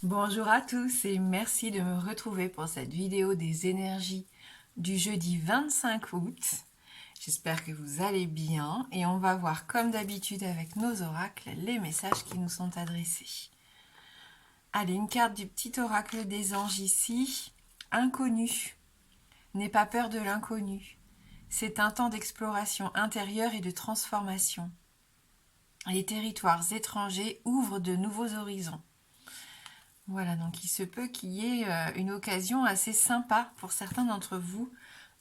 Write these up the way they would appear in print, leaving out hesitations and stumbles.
Bonjour à tous et merci de me retrouver pour cette vidéo des énergies du jeudi 25 août. J'espère que vous allez bien et on va voir comme d'habitude avec nos oracles les messages qui nous sont adressés. Allez, une carte du petit oracle des anges ici. Inconnu. N'aie pas peur de l'inconnu. C'est un temps d'exploration intérieure et de transformation. Les territoires étrangers ouvrent de nouveaux horizons. Voilà, donc il se peut qu'il y ait une occasion assez sympa pour certains d'entre vous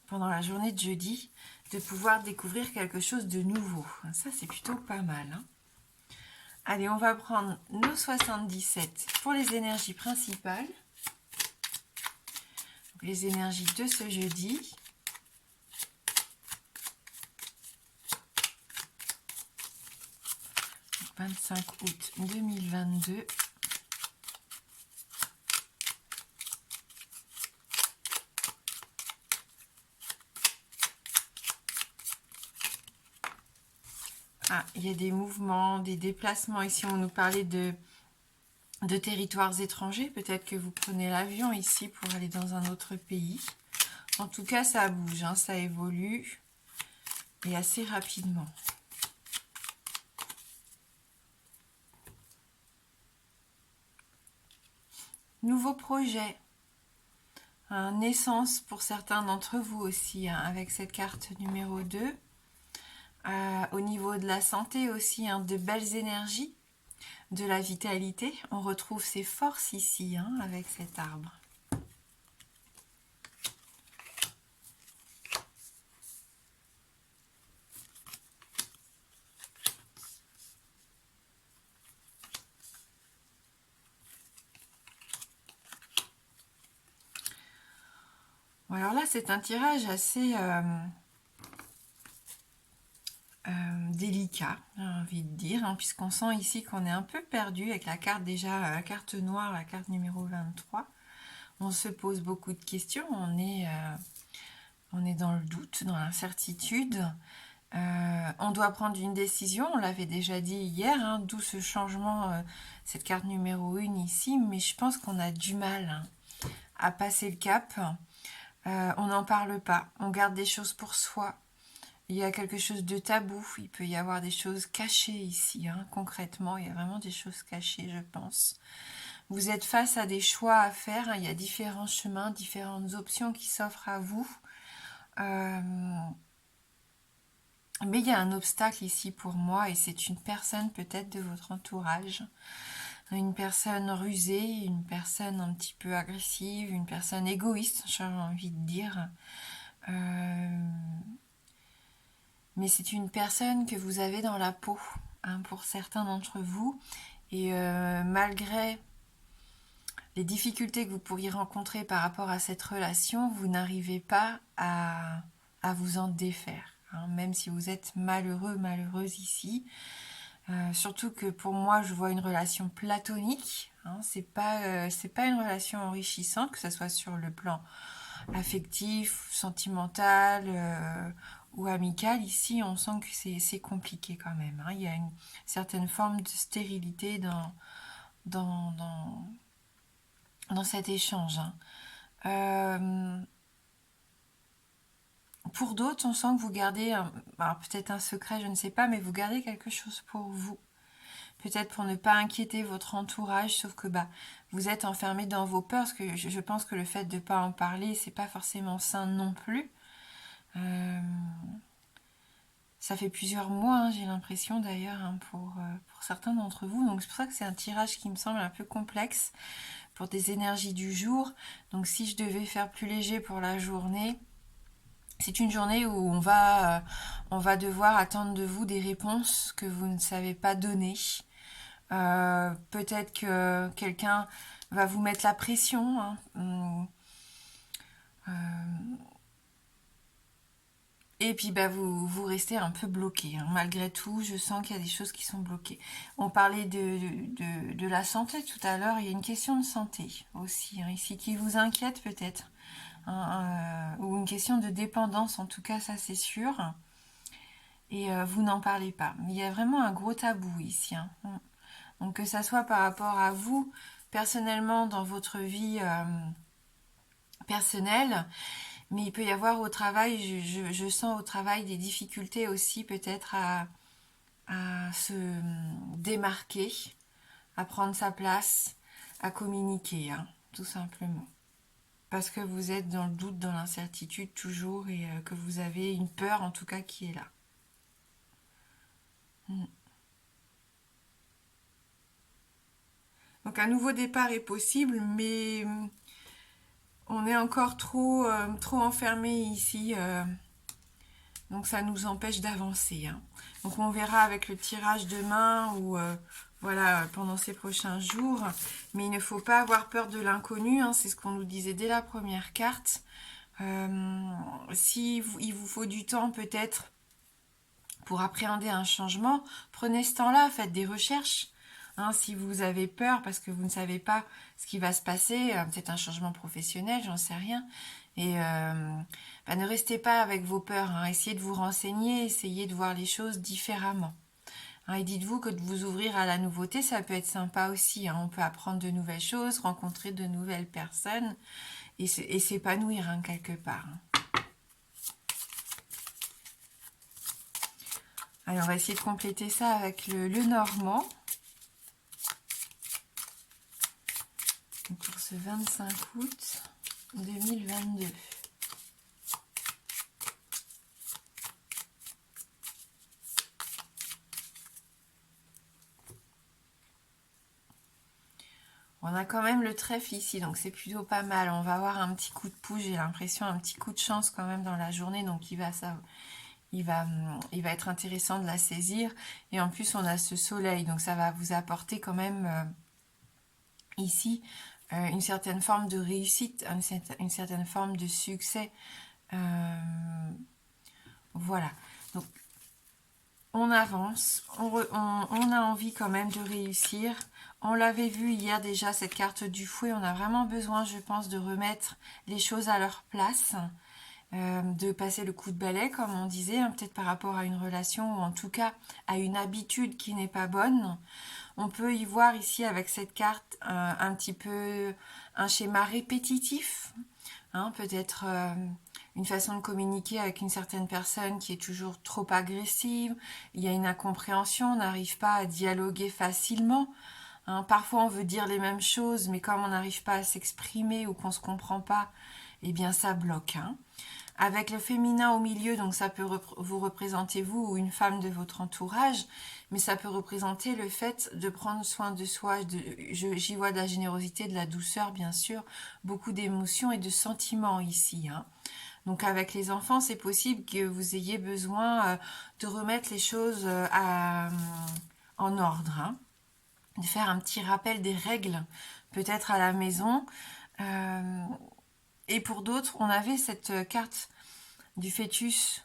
pendant la journée de jeudi de pouvoir découvrir quelque chose de nouveau. Ça, c'est plutôt pas mal, hein. Allez, on va prendre nos 77 pour les énergies principales. Donc, les énergies de ce jeudi. Donc, 25 août 2022. Ah, il y a des mouvements, des déplacements. Ici, on nous parlait de territoires étrangers. Peut-être que vous prenez l'avion ici pour aller dans un autre pays. En tout cas, ça bouge, hein, ça évolue et assez rapidement. Nouveau projet. Naissance pour certains d'entre vous aussi, hein, avec cette carte numéro 2. Au niveau de la santé aussi, hein, de belles énergies, de la vitalité. On retrouve ses forces ici, hein, avec cet arbre. Bon, alors là, c'est un tirage assez délicat, j'ai envie de dire, hein, puisqu'on sent ici qu'on est un peu perdu avec la carte déjà, la carte noire, la carte numéro 23. On se pose beaucoup de questions, on est dans le doute, dans l'incertitude. On doit prendre une décision, on l'avait déjà dit hier, hein, d'où ce changement, cette carte numéro 1 ici, mais je pense qu'on a du mal, hein, à passer le cap. On n'en parle pas, on garde des choses pour soi. Il y a quelque chose de tabou, il peut y avoir des choses cachées ici, hein, concrètement, il y a vraiment des choses cachées, je pense. Vous êtes face à des choix à faire, hein, il y a différents chemins, différentes options qui s'offrent à vous. Mais il y a un obstacle ici pour moi et c'est une personne peut-être de votre entourage. Une personne rusée, une personne un petit peu agressive, une personne égoïste, j'ai envie de dire. Mais c'est une personne que vous avez dans la peau, hein, pour certains d'entre vous. Et malgré les difficultés que vous pourriez rencontrer par rapport à cette relation, vous n'arrivez pas à vous en défaire, hein, même si vous êtes malheureux, malheureuse ici. Surtout que pour moi, je vois une relation platonique, hein, c'est pas une relation enrichissante, que ce soit sur le plan affectif, sentimental ou amical. Ici, on sent que c'est compliqué quand même, hein. Il y a une certaine forme de stérilité dans, dans, dans cet échange, hein. Pour d'autres, on sent que vous gardez, peut-être un secret, je ne sais pas, mais vous gardez quelque chose pour vous. Peut-être pour ne pas inquiéter votre entourage, sauf que vous êtes enfermé dans vos peurs, parce que je pense que le fait de ne pas en parler, c'est pas forcément sain non plus. Ça fait plusieurs mois, hein, j'ai l'impression d'ailleurs, hein, pour certains d'entre vous. Donc c'est pour ça que c'est un tirage qui me semble un peu complexe pour des énergies du jour. Donc si je devais faire plus léger pour la journée, c'est une journée où on va devoir attendre de vous des réponses que vous ne savez pas donner. Peut-être que quelqu'un va vous mettre la pression, hein. Et puis vous restez un peu bloqué, hein. Malgré tout, je sens qu'il y a des choses qui sont bloquées. On parlait de la santé tout à l'heure, il y a une question de santé aussi, hein, ici qui vous inquiète peut-être, hein, ou une question de dépendance, en tout cas ça c'est sûr. Et vous n'en parlez pas. Mais il y a vraiment un gros tabou ici, hein. Donc que ça soit par rapport à vous, personnellement dans votre vie personnelle, mais il peut y avoir au travail, je sens au travail des difficultés aussi peut-être à se démarquer, à prendre sa place, à communiquer, hein, tout simplement. Parce que vous êtes dans le doute, dans l'incertitude toujours et que vous avez une peur en tout cas qui est là. Donc un nouveau départ est possible, mais on est encore trop enfermé ici. Donc ça nous empêche d'avancer, hein. Donc on verra avec le tirage demain ou voilà pendant ces prochains jours. Mais il ne faut pas avoir peur de l'inconnu, hein, c'est ce qu'on nous disait dès la première carte. Si il vous faut du temps peut-être pour appréhender un changement, prenez ce temps-là, faites des recherches. Hein, si vous avez peur parce que vous ne savez pas ce qui va se passer, peut-être un changement professionnel, j'en sais rien. Et ne restez pas avec vos peurs, hein. Essayez de vous renseigner, essayez de voir les choses différemment. Hein, et dites-vous que de vous ouvrir à la nouveauté, ça peut être sympa aussi, hein. On peut apprendre de nouvelles choses, rencontrer de nouvelles personnes et s'épanouir, hein, quelque part. Allez, on va essayer de compléter ça avec le normand. Pour ce 25 août 2022. On a quand même le trèfle ici, donc c'est plutôt pas mal. On va avoir un petit coup de pouce, j'ai l'impression, un petit coup de chance quand même dans la journée, donc il va être intéressant de la saisir. Et en plus, on a ce soleil, donc ça va vous apporter quand même ici une certaine forme de réussite, une certaine forme de succès. Voilà. Donc, on avance, on a envie quand même de réussir. On l'avait vu hier déjà, cette carte du fouet. On a vraiment besoin, je pense, de remettre les choses à leur place. De passer le coup de balai, comme on disait, hein, peut-être par rapport à une relation ou en tout cas à une habitude qui n'est pas bonne. On peut y voir ici avec cette carte un petit peu un schéma répétitif, hein, peut-être une façon de communiquer avec une certaine personne qui est toujours trop agressive, il y a une incompréhension, on n'arrive pas à dialoguer facilement. Hein, parfois on veut dire les mêmes choses, mais comme on n'arrive pas à s'exprimer ou qu'on ne se comprend pas, eh bien ça bloque. Hein. Avec le féminin au milieu, donc ça peut vous représenter vous ou une femme de votre entourage, mais ça peut représenter le fait de prendre soin de soi. J'y vois de la générosité, de la douceur, bien sûr, beaucoup d'émotions et de sentiments ici. Hein. Donc avec les enfants, c'est possible que vous ayez besoin de remettre les choses en ordre, hein. De faire un petit rappel des règles, peut-être à la maison. Et pour d'autres, on avait cette carte du fœtus,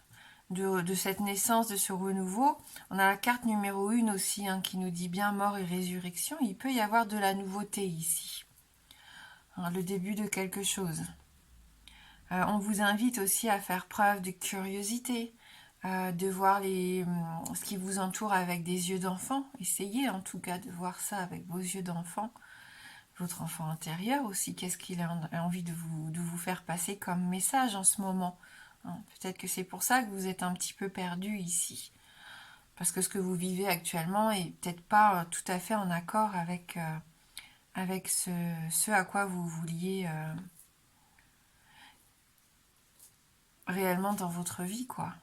de cette naissance, de ce renouveau. On a la carte numéro 1 aussi, hein, qui nous dit bien mort et résurrection. Il peut y avoir de la nouveauté ici. Hein, le début de quelque chose. On vous invite aussi à faire preuve de curiosité, de voir ce qui vous entoure avec des yeux d'enfant. Essayez en tout cas de voir ça avec vos yeux d'enfant. Votre enfant intérieur aussi, qu'est-ce qu'il a envie de vous faire passer comme message en ce moment. Hein, peut-être que c'est pour ça que vous êtes un petit peu perdu ici. Parce que ce que vous vivez actuellement est peut-être pas tout à fait en accord avec ce à quoi vous vouliez réellement dans votre vie, quoi.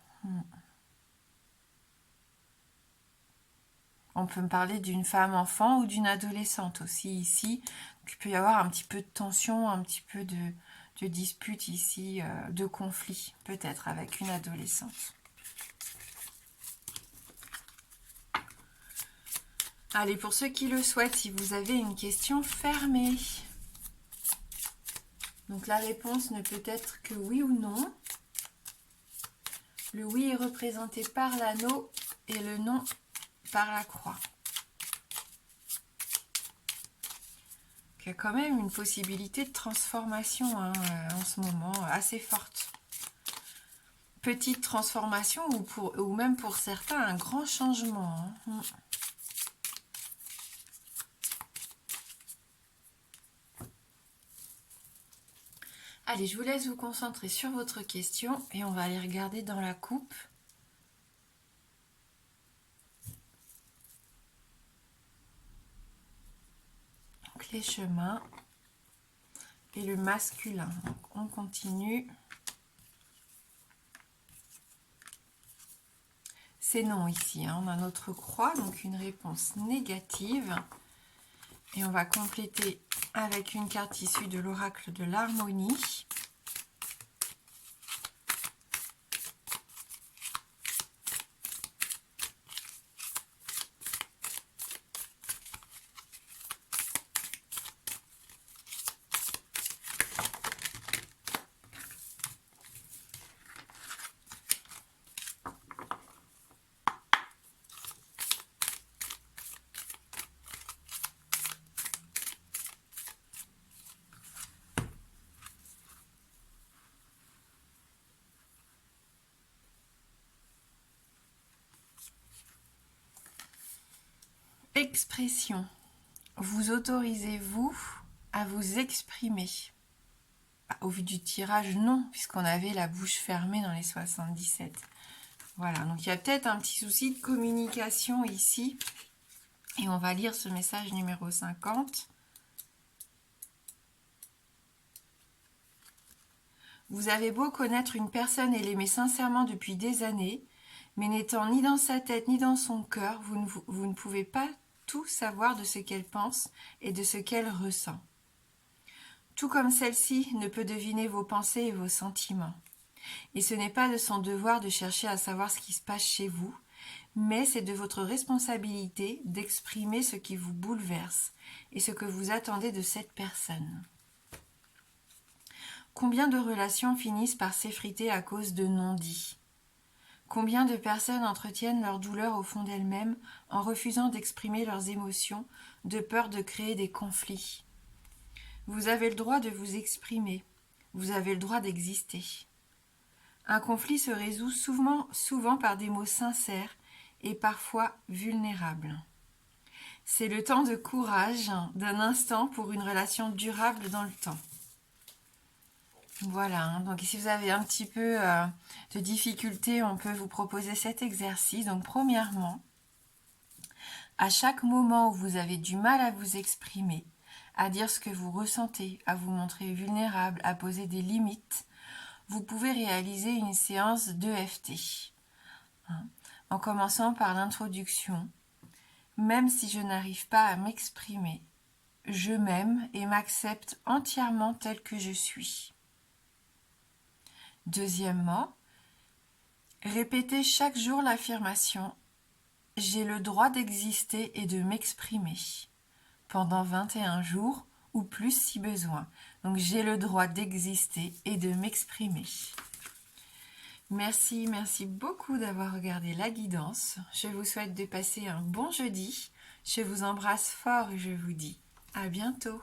On peut me parler d'une femme enfant ou d'une adolescente aussi ici. Donc, il peut y avoir un petit peu de tension, un petit peu de dispute ici, de conflit peut-être avec une adolescente. Allez, pour ceux qui le souhaitent, si vous avez une question, fermée. Donc la réponse ne peut être que oui ou non. Le oui est représenté par l'anneau et le non par la croix. Il y a quand même une possibilité de transformation hein, en ce moment assez forte. Petite transformation ou même pour certains un grand changement. Hein. Allez, je vous laisse vous concentrer sur votre question et on va aller regarder dans la coupe. Donc les chemins et le masculin. Donc on continue. C'est non ici, hein. On a notre croix, donc une réponse négative. Et on va compléter avec une carte issue de l'oracle de l'harmonie. Expression. Vous autorisez-vous à vous exprimer? Au vu du tirage, non, puisqu'on avait la bouche fermée dans les 77. Voilà, donc il y a peut-être un petit souci de communication ici. Et on va lire ce message numéro 50. Vous avez beau connaître une personne et l'aimer sincèrement depuis des années, mais n'étant ni dans sa tête ni dans son cœur, vous ne pouvez pas tout savoir de ce qu'elle pense et de ce qu'elle ressent. Tout comme celle-ci ne peut deviner vos pensées et vos sentiments. Et ce n'est pas de son devoir de chercher à savoir ce qui se passe chez vous, mais c'est de votre responsabilité d'exprimer ce qui vous bouleverse et ce que vous attendez de cette personne. Combien de relations finissent par s'effriter à cause de non-dits? Combien de personnes entretiennent leur douleur au fond d'elles-mêmes en refusant d'exprimer leurs émotions, de peur de créer des conflits? Vous avez le droit de vous exprimer, vous avez le droit d'exister. Un conflit se résout souvent par des mots sincères et parfois vulnérables. C'est le temps de courage d'un instant pour une relation durable dans le temps. Voilà, hein. Donc si vous avez un petit peu de difficulté, on peut vous proposer cet exercice. Donc premièrement, à chaque moment où vous avez du mal à vous exprimer, à dire ce que vous ressentez, à vous montrer vulnérable, à poser des limites, vous pouvez réaliser une séance d'EFT. En commençant par l'introduction. Même si je n'arrive pas à m'exprimer, je m'aime et m'accepte entièrement tel que je suis. Deuxièmement, répétez chaque jour l'affirmation « J'ai le droit d'exister et de m'exprimer » pendant 21 jours ou plus si besoin. Donc j'ai le droit d'exister et de m'exprimer. Merci beaucoup d'avoir regardé la guidance. Je vous souhaite de passer un bon jeudi. Je vous embrasse fort et je vous dis à bientôt.